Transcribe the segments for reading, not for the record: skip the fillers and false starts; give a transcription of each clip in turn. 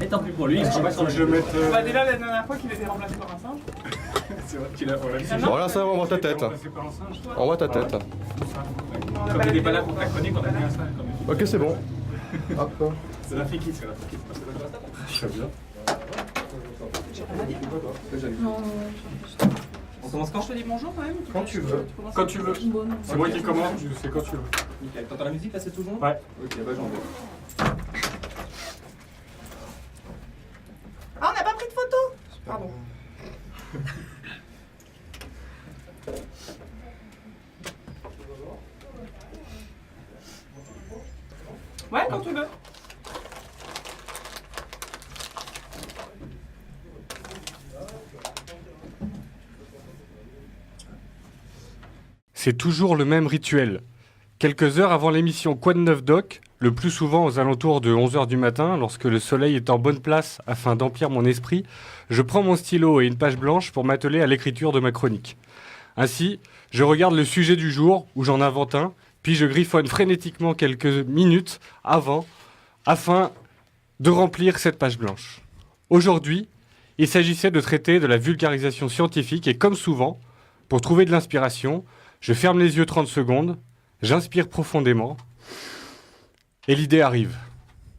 Et tant pis pour lui, il se pas sur le jeu. Bah déjà la dernière fois qu'il était remplacé par un singe. C'est vrai qu'il a Bon, là, ça, on voit ta tête. On voit ta tête. Comme il n'était pas là pour ta chronique, on a mis un singe quand même. Ok, c'est bon. Hop. C'est la fille qui, c'est la fille qui. Je bien. On commence quand? Je te dis bonjour quand même. Quand tu veux. Quand tu veux. C'est moi qui commence, c'est quand tu veux. Nickel. T'entends la musique là, c'est tout bon? Ouais. Ok, bah j'envoie. Ah, on n'a pas pris de photo. Pardon. Ouais, quand tu veux. C'est toujours le même rituel. Quelques heures avant l'émission Quoi de neuf doc, le plus souvent aux alentours de 11h du matin, lorsque le soleil est en bonne place afin d'emplir mon esprit, je prends mon stylo et une page blanche pour m'atteler à l'écriture de ma chronique. Ainsi, je regarde le sujet du jour, où j'en invente un, puis je griffonne frénétiquement quelques minutes afin de remplir cette page blanche. Aujourd'hui, il s'agissait de traiter de la vulgarisation scientifique et comme souvent, pour trouver de l'inspiration, je ferme les yeux 30 secondes, j'inspire profondément et l'idée arrive.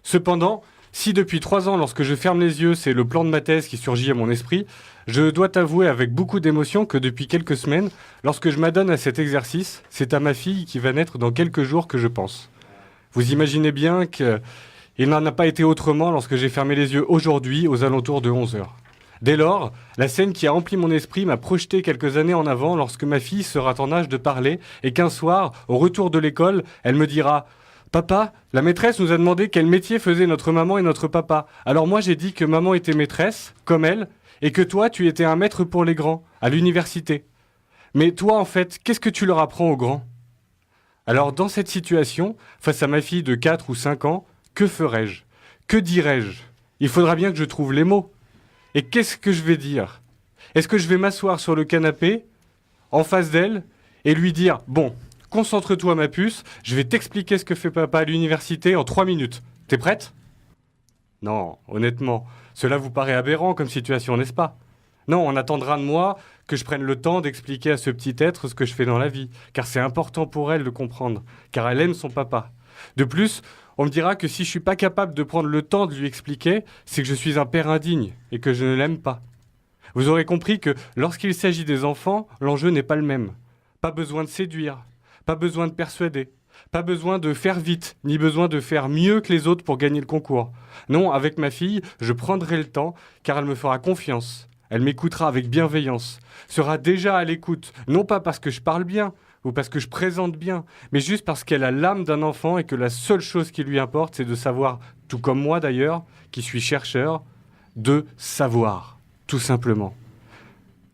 Cependant, si depuis 3 ans, lorsque je ferme les yeux, c'est le plan de ma thèse qui surgit à mon esprit, je dois t'avouer avec beaucoup d'émotion que depuis quelques semaines, lorsque je m'adonne à cet exercice, c'est à ma fille qui va naître dans quelques jours que je pense. Vous imaginez bien qu'il n'en a pas été autrement lorsque j'ai fermé les yeux aujourd'hui aux alentours de 11h. Dès lors, la scène qui a rempli mon esprit m'a projeté quelques années en avant lorsque ma fille sera en âge de parler et qu'un soir, au retour de l'école, elle me dira « Papa, la maîtresse nous a demandé quel métier faisait notre maman et notre papa. Alors moi j'ai dit que maman était maîtresse, comme elle, et que toi tu étais un maître pour les grands, à l'université. Mais toi en fait, qu'est-ce que tu leur apprends aux grands ?» Alors dans cette situation, face à ma fille de 4 ou 5 ans, que ferais-je? Que dirais-je? Il faudra bien que je trouve les mots. Et qu'est-ce que je vais dire? Est-ce que je vais m'asseoir sur le canapé, en face d'elle, et lui dire « Bon, concentre-toi ma puce, je vais t'expliquer ce que fait papa à l'université en 3 minutes. T'es prête ?» Non, honnêtement, cela vous paraît aberrant comme situation, n'est-ce pas? Non, on attendra de moi que je prenne le temps d'expliquer à ce petit être ce que je fais dans la vie, car c'est important pour elle de comprendre, car elle aime son papa. De plus, on me dira que si je ne suis pas capable de prendre le temps de lui expliquer, c'est que je suis un père indigne et que je ne l'aime pas. Vous aurez compris que lorsqu'il s'agit des enfants, l'enjeu n'est pas le même. Pas besoin de séduire, pas besoin de persuader, pas besoin de faire vite, ni besoin de faire mieux que les autres pour gagner le concours. Non, avec ma fille, je prendrai le temps car elle me fera confiance. Elle m'écoutera avec bienveillance, sera déjà à l'écoute, non pas parce que je parle bien, ou parce que je présente bien, mais juste parce qu'elle a l'âme d'un enfant et que la seule chose qui lui importe, c'est de savoir, tout comme moi d'ailleurs, qui suis chercheur, de savoir, tout simplement.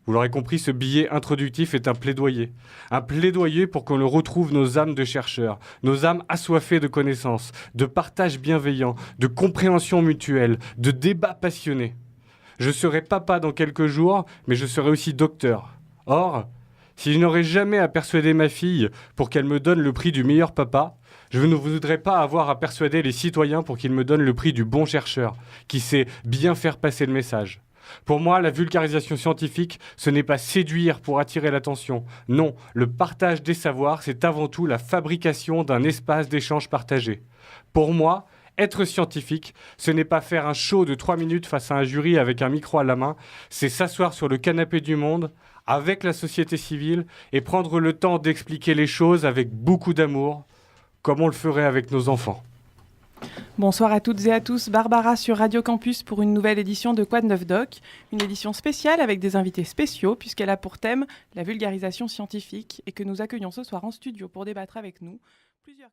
Vous l'aurez compris, ce billet introductif est un plaidoyer pour qu'on retrouve nos âmes de chercheurs, nos âmes assoiffées de connaissances, de partage bienveillant, de compréhension mutuelle, de débat passionné. Je serai papa dans quelques jours, mais je serai aussi docteur. Or, si je n'aurais jamais à persuader ma fille pour qu'elle me donne le prix du meilleur papa, je ne voudrais pas avoir à persuader les citoyens pour qu'ils me donnent le prix du bon chercheur, qui sait bien faire passer le message. Pour moi, la vulgarisation scientifique, ce n'est pas séduire pour attirer l'attention. Non, le partage des savoirs, c'est avant tout la fabrication d'un espace d'échange partagé. Pour moi, être scientifique, ce n'est pas faire un show de 3 minutes face à un jury avec un micro à la main, c'est s'asseoir sur le canapé du monde, avec la société civile, et prendre le temps d'expliquer les choses avec beaucoup d'amour, comme on le ferait avec nos enfants. Bonsoir à toutes et à tous, Barbara sur Radio Campus pour une nouvelle édition de Quoi de neuf doc, une édition spéciale avec des invités spéciaux puisqu'elle a pour thème la vulgarisation scientifique et que nous accueillons ce soir en studio pour débattre avec nous plusieurs